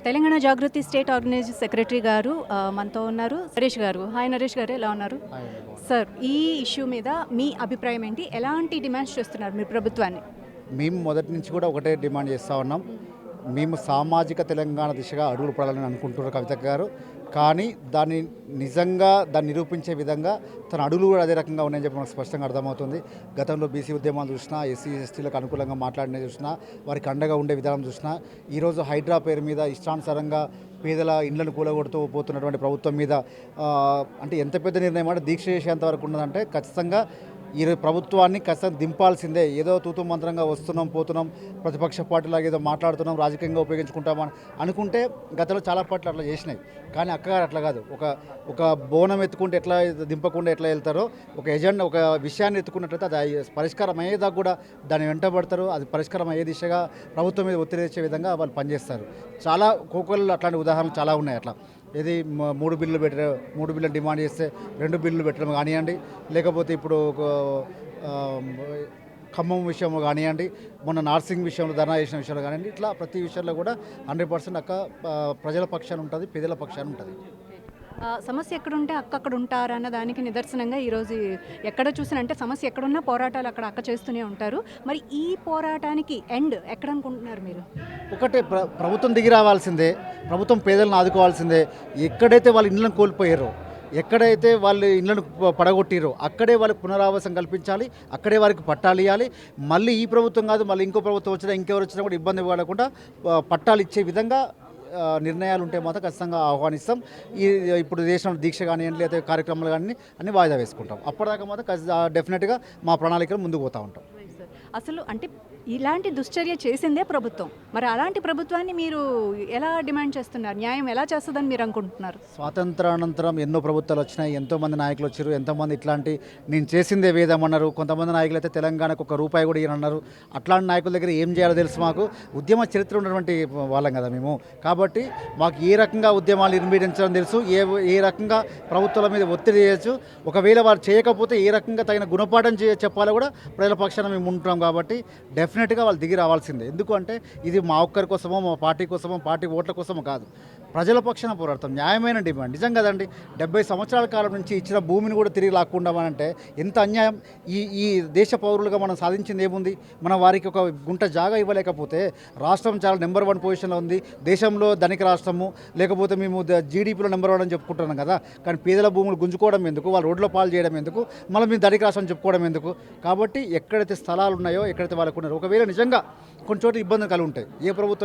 తెలంగాణ జాగృతి state organising secretary గారు మనతో ఉన్నారు. నరేష్ గారు. హాయ్ నరేష్ గారు, ఎలా ఉన్నారు? సార్, ఈ ఇష్యూ మీద మీ అభిప్రాయం ఏంటి? ఎలాంటి డిమాండ్స్ చేస్తున్నారు మీరు ప్రభుత్వాన్ని? మేము మొదటి నుంచి కూడా ఒకటే డిమాండ్ చేస్తూ ఉన్నాం. మేము సామాజిక తెలంగాణ దిశగా అడుగులు పడాలని అనుకుంటున్నారు కవిత గారు. కానీ దాన్ని నిరూపించే విధంగా తన అడుగులు కూడా అదే రకంగా ఉన్నాయని చెప్పి మనకు స్పష్టంగా అర్థమవుతుంది. గతంలో బీసీ ఉద్యమాలు చూసినా, ఎస్సీ ఎస్టీలకు అనుకూలంగా మాట్లాడిన చూసినా, వారికి అండగా ఉండే విధానం చూసినా, ఈరోజు హైడ్రా పేరు మీద ఇష్టానుసారంగా పేదల ఇండ్లను కూలగొడుతూ పోతున్నటువంటి ప్రభుత్వం మీద అంటే ఎంత పెద్ద నిర్ణయం అంటే దీక్ష చేసేంత వరకు ఉన్నదంటే ఖచ్చితంగా ఈ ప్రభుత్వాన్ని ఖచ్చితంగా దింపాల్సిందే. ఏదో తూతు మంత్రంగా వస్తున్నాం పోతున్నాం, ప్రతిపక్ష పార్టీలాగా ఏదో మాట్లాడుతున్నాం, రాజకీయంగా ఉపయోగించుకుంటామని అనుకుంటే గతంలో చాలా పార్టీలు అట్లా చేసినాయి. కానీ అక్కగారు అట్లా కాదు. ఒక బోనం ఎత్తుకుంటే ఎట్లా దింపకుండా ఎట్లా వెళ్తారో, ఒక ఎజెండా ఒక విషయాన్ని ఎత్తుకున్నట్లయితే అది పరిష్కారం అయ్యేదాకా కూడా దాన్ని వెంటబడతారు. అది పరిష్కారం అయ్యే దిశగా ప్రభుత్వం మీద ఒత్తిడి తెచ్చే విధంగా వాళ్ళు పనిచేస్తారు. చాలా కోకోళ్ళు అట్లాంటి ఉదాహరణలు చాలా ఉన్నాయి. అట్లా ఇది 3 బిల్లులు డిమాండ్ చేస్తే 2 బిల్లులు పెట్టడం కానివ్వండి, లేకపోతే ఇప్పుడు ఖమ్మం విషయంలో కానివ్వండి, మొన్న నార్సింగ్ విషయంలో ధర్నా చేసిన విషయంలో కానివ్వండి, ఇట్లా ప్రతి విషయంలో కూడా 100% ప్రజల పక్షాన ఉంటుంది, పేదల పక్షాన ఉంటుంది. సమస్య ఎక్కడుంటే అక్కడ ఉంటారన్న దానికి నిదర్శనంగా ఈరోజు ఎక్కడ చూసినంటే సమస్య ఎక్కడున్నా పోరాటాలు అక్కడ అక్క చేస్తూనే ఉంటారు. మరి ఈ పోరాటానికి ఎండ్ ఎక్కడ అనుకుంటున్నారు మీరు? ఒకటే ప్రభుత్వం దిగి రావాల్సిందే, ప్రభుత్వం పేదలను ఆదుకోవాల్సిందే. ఎక్కడైతే వాళ్ళ ఇళ్ళను కోల్పోయారో, ఎక్కడైతే వాళ్ళు ఇళ్ళను పడగొట్టిరో అక్కడే వాళ్ళకి పునరావాసం కల్పించాలి, అక్కడే వారికి పట్టాలు ఇవ్వాలి. మళ్ళీ ఈ ప్రభుత్వం కాదు, మళ్ళీ ఇంకో ప్రభుత్వం వచ్చినా ఇంకెవరు వచ్చినా కూడా ఇబ్బంది పడకుండా పట్టాలు ఇచ్చే విధంగా నిర్ణయాలు ఉంటే మాత్రం ఖచ్చితంగా ఆహ్వానిస్తాం. ఇప్పుడు దేశంలో దీక్ష కానివ్వండి, లేదా కార్యక్రమాలు కానీ అన్ని వాయిదా వేసుకుంటాం. అప్పటిదాకా మాత్రం డెఫినెట్గా మా ప్రణాళికలు ముందుకు పోతూ ఉంటాం. అసలు అంటే ఇలాంటి దుశ్చర్య చేసిందే ప్రభుత్వం. మరి అలాంటి ప్రభుత్వాన్ని మీరు ఎలా డిమాండ్ చేస్తున్నారు? న్యాయం ఎలా చేస్తుందని మీరు అనుకుంటున్నారు? స్వాతంత్రానంతరం ఎన్నో ప్రభుత్వాలు వచ్చినాయి, ఎంతోమంది నాయకులు వచ్చారు, ఎంతోమంది ఇట్లాంటి నేను చేసిందే వేదమన్నారు. కొంతమంది నాయకులు అయితే తెలంగాణకు ₹1 కూడా ఇవ్వనన్నారు. అట్లాంటి నాయకుల దగ్గర ఏం చేయాలో తెలుసు. మాకు ఉద్యమ చరిత్ర ఉన్నటువంటి వాళ్ళం కదా మేము. కాబట్టి మాకు ఏ రకంగా ఉద్యమాలు నిర్మించడం తెలుసు, ఏ రకంగా ప్రభుత్వాల మీద ఒత్తిడి చేయొచ్చు, ఒకవేళ వారు చేయకపోతే ఏ రకంగా తగిన గుణపాఠం చెప్పాలో కూడా ప్రజల పక్షాన మేము ఉంటున్నాం. కాబట్టి డెఫినెట్గా వాళ్ళు దిగి రావాల్సిందే. ఎందుకంటే ఇది మా ఒక్కరి కోసమో, మా పార్టీ కోసమో, పార్టీ ఓట్ల కోసమో కాదు, ప్రజల పక్షాన పోరాడతాం. న్యాయమైన డిమాండ్. నిజం కదండి, 70 సంవత్సరాల కాలం నుంచి ఇచ్చిన భూమిని కూడా తిరిగి లాక్కుండామనంటే ఎంత అన్యాయం. ఈ దేశ పౌరులుగా మనం సాధించింది ఏముంది? మనం వారికి ఒక గుంట జాగా ఇవ్వలేకపోతే రాష్ట్రం చాలా నెంబర్ 1 పొజిషన్లో ఉంది. దేశంలో ధనిక రాష్ట్రము, లేకపోతే మేము జీడీపీలో నెంబర్ 1 అని చెప్పుకుంటున్నాం కదా. కానీ పేదల భూములు గుంజుకోవడం ఎందుకు, వాళ్ళు రోడ్ల పాలు చేయడం ఎందుకు, మళ్ళీ మేము ధనిక రాష్ట్రం చెప్పుకోవడం ఎందుకు? కాబట్టి ఎక్కడైతే స్థలాలు ఉన్నాయో, ఎక్కడైతే వాళ్ళకు ఉన్నారో, ఒకవేళ నిజంగా కొన్ని చోట్ల ఇబ్బందులు కలిగి ఉంటాయి. ఏ ప్రభుత్వం